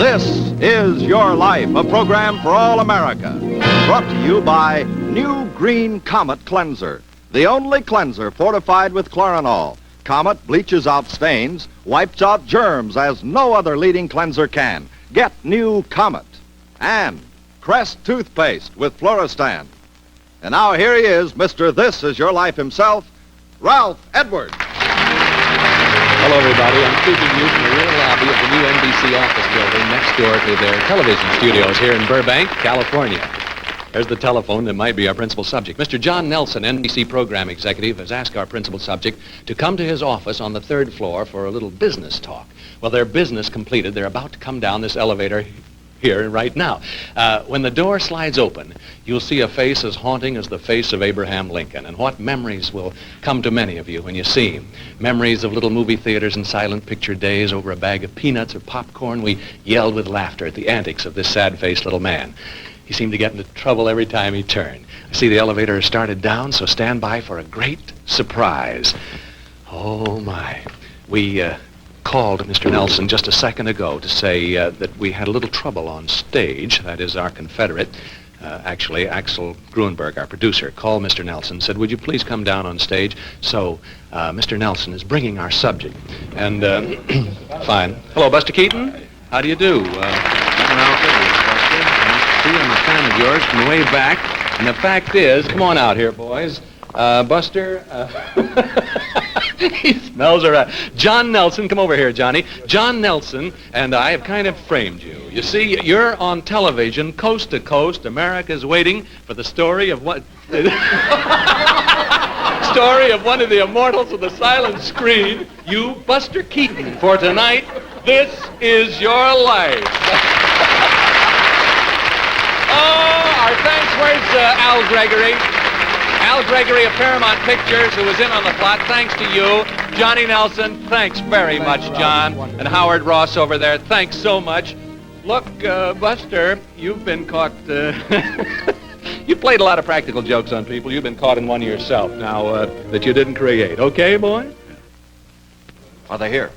This is Your Life, a program for all America. Brought to you by New Green Comet Cleanser, the only cleanser fortified with chlorinol. Comet bleaches out stains, wipes out germs as no other leading cleanser can. Get New Comet. And Crest toothpaste with Fluorestan. And now here he is, Mr. This Is Your Life himself, Ralph Edwards. Hello, everybody. I'm speaking to you from the rear lobby of the new NBC office building next door to their television studios here in Burbank, California. There's the telephone that might be our principal subject. Mr. John Nelson, NBC program executive, has asked our principal subject to come to his office on the third floor for a little business talk. Well, their business completed, they're about to come down this elevator here right now. When the door slides open, you'll see a face as haunting as the face of Abraham Lincoln. And what memories will come to many of you when you see him? Memories of little movie theaters and silent picture days over a bag of peanuts or popcorn. We yelled with laughter at the antics of this sad-faced little man. He seemed to get into trouble every time he turned. I see the elevator has started down, so stand by for a great surprise. Oh, my. We called Mr. Nelson just a second ago to say that we had a little trouble on stage. That is, our confederate, actually, Axel Gruenberg, our producer, called Mr. Nelson, said, would you please come down on stage? So Mr. Nelson is bringing our subject. And, fine. Hello, Buster Keaton. How do you do? See, I'm a fan of yours from way back. And the fact is, come on out here, boys. Buster, he smells all right. John Nelson, come over here, Johnny. John Nelson and I have kind of framed you. You see, you're on television, coast to coast. America's waiting for the story of what... story of one of the immortals of the silent screen, you, Buster Keaton. For tonight, this is your life. Oh, our thanks. Where's Al Gregory? Al Gregory of Paramount Pictures, who was in on the plot. Thanks to you. Johnny Nelson, thanks very much, John. And Howard Ross over there, thanks so much. Look, Buster, you've been caught... you played a lot of practical jokes on people. You've been caught in one yourself now that you didn't create. Okay, boy? Are they here?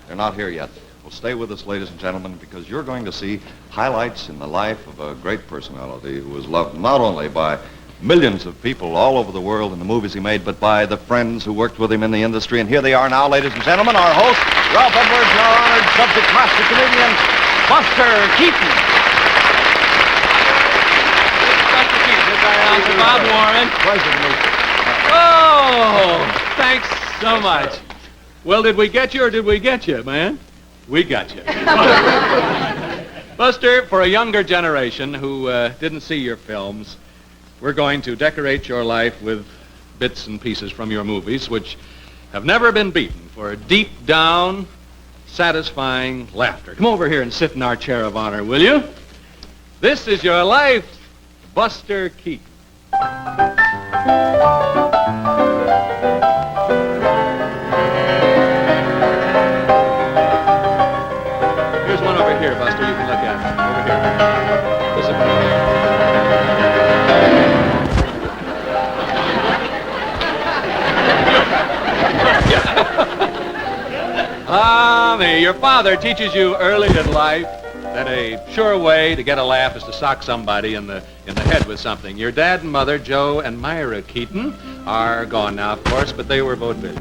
They're not here yet. Well, stay with us, ladies and gentlemen, because you're going to see highlights in the life of a great personality who was loved not only by millions of people all over the world in the movies he made, but by the friends who worked with him in the industry. And here they are now, ladies and gentlemen, our host, Ralph Edwards, and our honored subject master comedian, Buster Keaton. Buster Keaton, Bob Warren. Pleasure to meet you. Oh, thanks so much. Well, did we get you or did we get you, man? We got you. Buster, for a younger generation who didn't see your films, we're going to decorate your life with bits and pieces from your movies, which have never been beaten for deep down, satisfying laughter. Come over here and sit in our chair of honor, will you? This is your life, Buster Keaton. Here's one over here, Buster, you can look at. Over here. Listen. Your father teaches you early in life that a sure way to get a laugh is to sock somebody in the head with something. Your dad and mother, Joe and Myra Keaton, are gone now, of course, but they were vaudeville.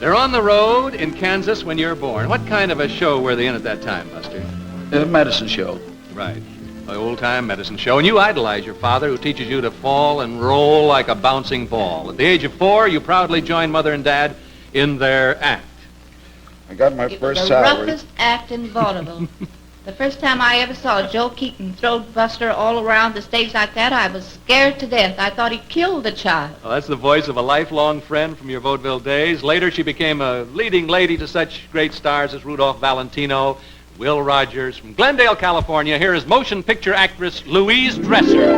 They're on the road in Kansas when you're born. What kind of a show were they in at that time, Buster? A medicine show. Right. An old-time medicine show. And you idolize your father, who teaches you to fall and roll like a bouncing ball. At the age of 4, you proudly joined Mother and Dad in their act. I got my first salary. The roughest act in vaudeville. The first time I ever saw Joe Keaton throw Buster all around the stage like that, I was scared to death. I thought he killed the child. Well, that's the voice of a lifelong friend from your vaudeville days. Later, she became a leading lady to such great stars as Rudolph Valentino, Will Rogers. From Glendale, California, here is motion picture actress Louise Dresser.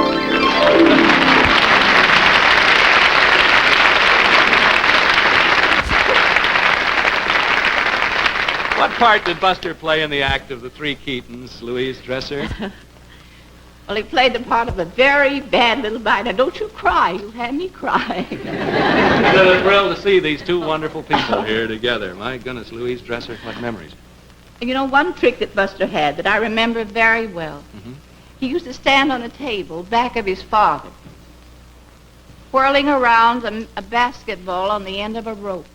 What part did Buster play in the act of the three Keatons, Louise Dresser? Well, he played the part of a very bad little boy. Now, don't you cry. You had me cry. It's a thrill to see these two wonderful people here together. My goodness, Louise Dresser, what memories. You know, one trick that Buster had that I remember very well. Mm-hmm. He used to stand on a table back of his father, whirling around a basketball on the end of a rope,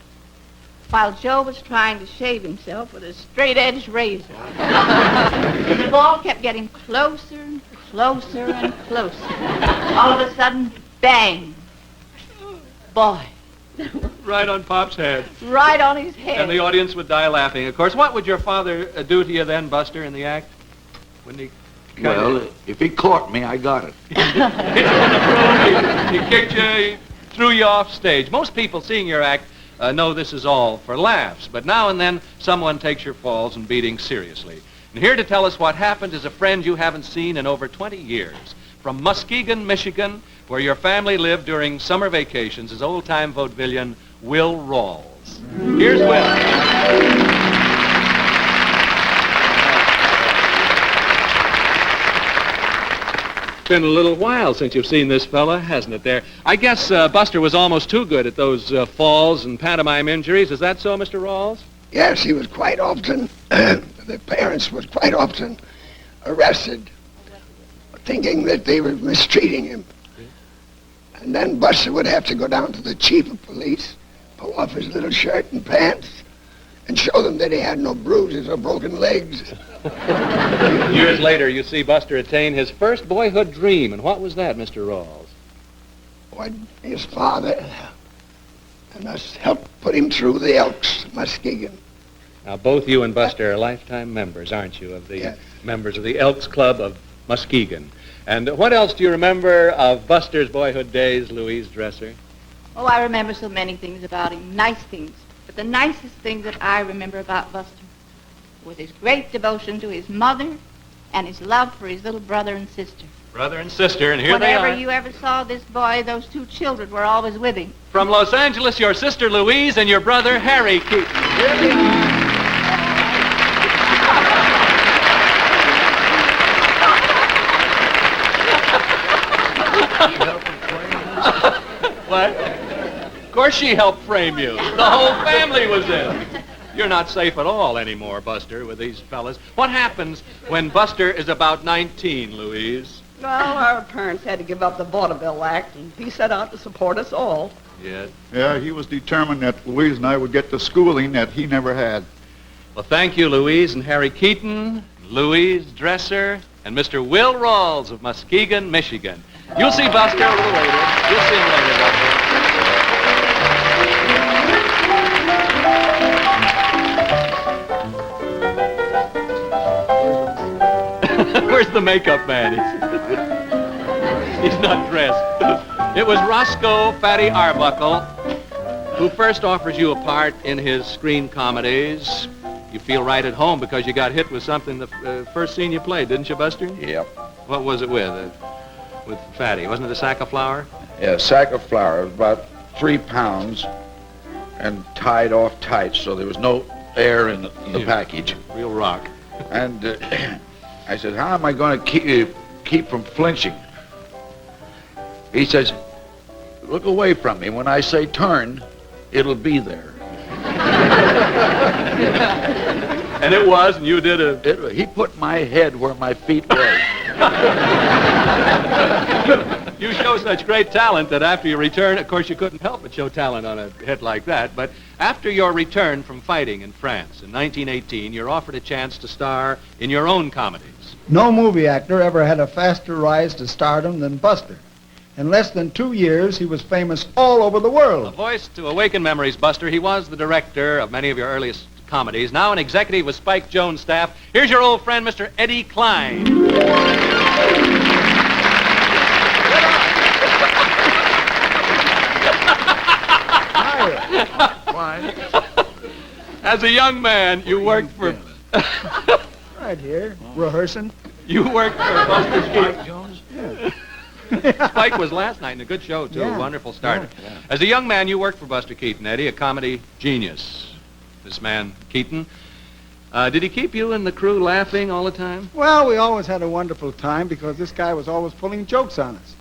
while Joe was trying to shave himself with a straight-edged razor. The ball kept getting closer and closer and closer. All of a sudden, bang! Boy. Right on Pop's head. Right on his head. And the audience would die laughing. Of course, what would your father do to you then, Buster, in the act? Wouldn't he? Well, if he caught me, I got it. He kicked you, he threw you off stage. Most people seeing your act know this is all for laughs, but now and then someone takes your falls and beatings seriously. And here to tell us what happened is a friend you haven't seen in over 20 years. From Muskegon, Michigan, where your family lived during summer vacations, is old-time vaudevillian Will Rawls. Here's Will. Been a little while since you've seen this fella, hasn't it there? I guess Buster was almost too good at those falls and pantomime injuries. Is that so, Mr. Rawls? Yes, he was quite often, the parents was quite often arrested, thinking that they were mistreating him. And then Buster would have to go down to the chief of police, pull off his little shirt and pants, and show them that he had no bruises or broken legs. Years later, you see Buster attain his first boyhood dream. And what was that, Mr. Rawls? What his father and us helped put him through the Elks, Muskegon. Now, both you and Buster are lifetime members, aren't you, of the Yes. members of the Elks Club of Muskegon. And what else do you remember of Buster's boyhood days, Louise Dresser? Oh, I remember so many things about him, nice things. But the nicest thing that I remember about Buster was his great devotion to his mother and his love for his little brother and sister. Brother and sister, and here Whenever they are. you ever saw this boy, those two children were always with him. From Los Angeles, your sister Louise and your brother Harry Keaton. Here they are. What? Of course she helped frame you. The whole family was in. You're not safe at all anymore, Buster, with these fellas. What happens when Buster is about 19, Louise? Well, our parents had to give up the vaudeville act, and he set out to support us all. Yeah. Yeah, he was determined that Louise and I would get the schooling that he never had. Well, thank you, Louise and Harry Keaton, Louise Dresser, and Mr. Will Rawls of Muskegon, Michigan. You'll see Buster a little later. You'll see him later, Buster. Where's the makeup man? He's not dressed. It was Roscoe Fatty Arbuckle who first offers you a part in his screen comedies. You feel right at home because you got hit with something the first scene you played, didn't you, Buster? Yep. What was it with? With Fatty. Wasn't it a sack of flour? Yeah, a sack of flour. It was about 3 pounds and tied off tight, so there was no air in the package. Real rock. And I said, how am I going to keep from flinching? He says, look away from me. When I say turn, it'll be there. And it was, and you did He put my head where my feet were. You show such great talent that after your return, of course, you couldn't help but show talent on a hit like that. But after your return from fighting in France in 1918, you're offered a chance to star in your own comedies. No movie actor ever had a faster rise to stardom than Buster. In less than 2 years, he was famous all over the A world. voice to awaken memories, Buster. He was the director of many of your earliest comedies. Now an executive with Spike Jones' staff. Here's your old friend, Mr. Eddie Klein. Why? As a young man, you worked for... Right here, rehearsing. You worked for Buster Keaton. Jones? Spike was last night in a good show, too. Yeah. Wonderful start. Yeah. As a young man, you worked for Buster Keaton, Eddie, a comedy genius. This man, Keaton. Did he keep you and the crew laughing all the time? Well, we always had a wonderful time because this guy was always pulling jokes on us.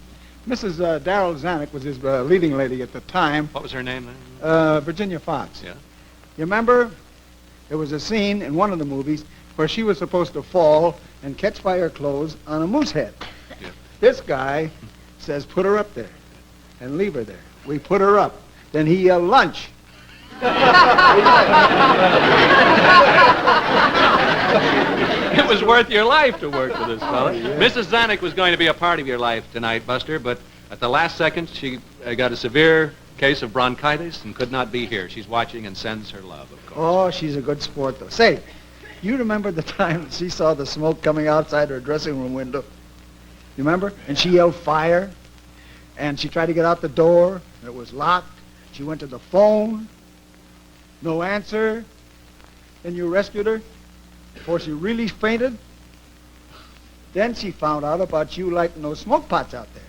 Mrs. Darrell Zanuck was his leading lady at the time, What was her name then? Virginia Fox. Yeah. You remember? There was a scene in one of the movies where she was supposed to fall and catch fire clothes on a moose head. Yeah. This guy says, put her up there and leave her there. We put her up. Then he yelled, lunch. It was worth your life to work for this fella. Mrs. Zanuck was going to be a part of your life tonight, Buster, but at the last second, she got a severe case of bronchitis and could not be here. She's watching and sends her love, of course. Oh, she's a good sport, though. Say, you remember the time she saw the smoke coming outside her dressing room window? You remember? And she yelled fire, and she tried to get out the door, and it was locked. She went to the phone, no answer. Then you rescued her before she really fainted. Then she found out about you lighting those smoke pots out there.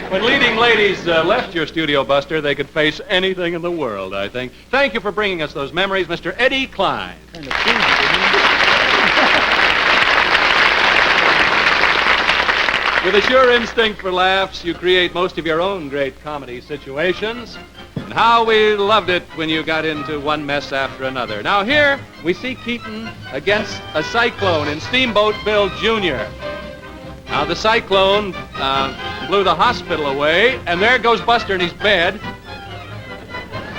When leading ladies left your studio, Buster, they could face anything in the world, I think. Thank you for bringing us those memories, Mr. Eddie Klein. Kind of crazy, didn't you? With a sure instinct for laughs, you create most of your own great comedy situations. And how we loved it when you got into one mess after another. Now here, we see Keaton against a cyclone in Steamboat Bill Jr. Now the cyclone blew the hospital away, and there goes Buster in his bed.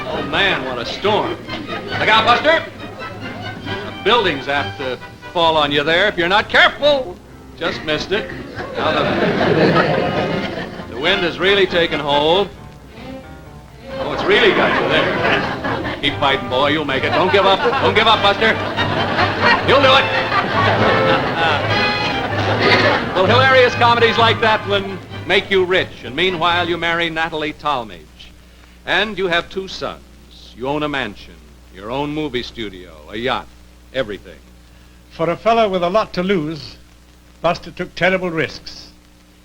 Oh man, what a storm. Look out, Buster. The building's apt to fall on you there if you're not careful. Just missed it. Now the wind has really taken hold. Oh, it's really got you there. Keep fighting, boy. You'll make it. Don't give up. Don't give up, Buster. You'll do it. Well, hilarious comedies like that one make you rich, and meanwhile you marry Natalie Talmadge. And you have 2 sons. You own a mansion, your own movie studio, a yacht, everything. For a fellow with a lot to lose, Buster took terrible risks.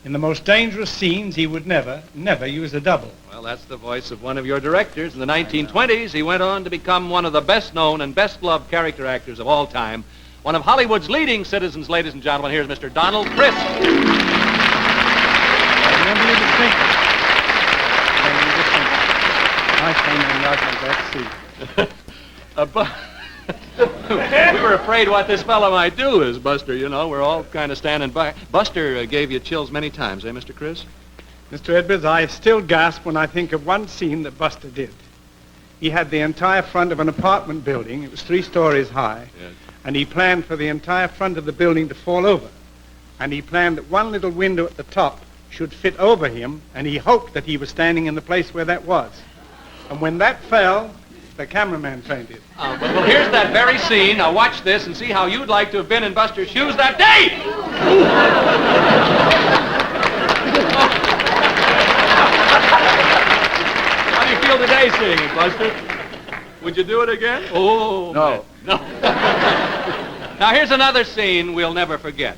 In the most dangerous scenes, he would never use a double. Well, that's the voice of one of your directors. In the 1920s, he went on to become one of the best-known and best-loved character actors of all time. One of Hollywood's leading citizens, ladies and gentlemen. Here's Mr. Donald Crisp. I remember you distinctly. Nice thing in that We were afraid what this fellow might do is Buster, you know. We're all kind of standing by. Buster gave you chills many times, eh, Mr. Chris? Mr. Edwards, I still gasp when I think of one scene that Buster did. He had the entire front of an apartment building. It was 3 stories high. Yes. And he planned for the entire front of the building to fall over. And he planned that one little window at the top should fit over him, and he hoped that he was standing in the place where that was. And when that fell, the cameraman fainted. Well, here's that very scene. Now watch this and see how you'd like to have been in Buster's shoes that day. How do you feel today seeing it, Buster? Would you do it again? Oh, No. man. No. Now here's another scene we'll never forget.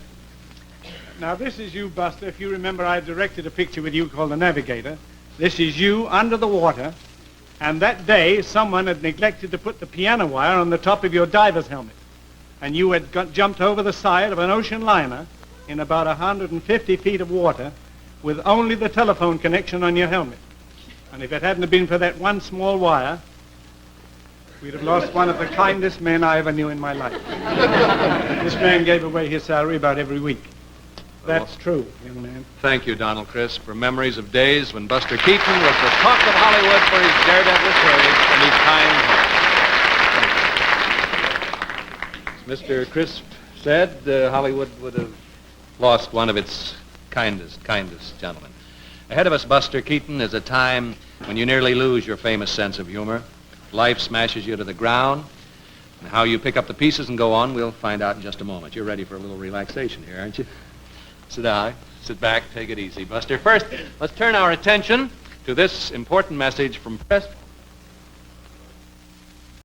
Now, this is you, Buster. If you remember, I directed a picture with you called The Navigator. This is you under the water. And that day, someone had neglected to put the piano wire on the top of your diver's helmet. And you had jumped over the side of an ocean liner in about 150 feet of water with only the telephone connection on your helmet. And if it hadn't been for that one small wire, we'd have lost one of the kindest men I ever knew in my life. This man gave away his salary about every week. That's true, young man. Thank you, Donald Crisp, for memories of days when Buster Keaton was the talk of Hollywood for his daredevil courage and his kind heart. As Mr. Crisp said, Hollywood would have lost one of its kindest gentlemen. Ahead of us, Buster Keaton, is a time when you nearly lose your famous sense of humor. Life smashes you to the ground. And how you pick up the pieces and go on, we'll find out in just a moment. You're ready for a little relaxation here, aren't you? Sit down, sit back, take it easy. Buster, first, let's turn our attention to this important message from Press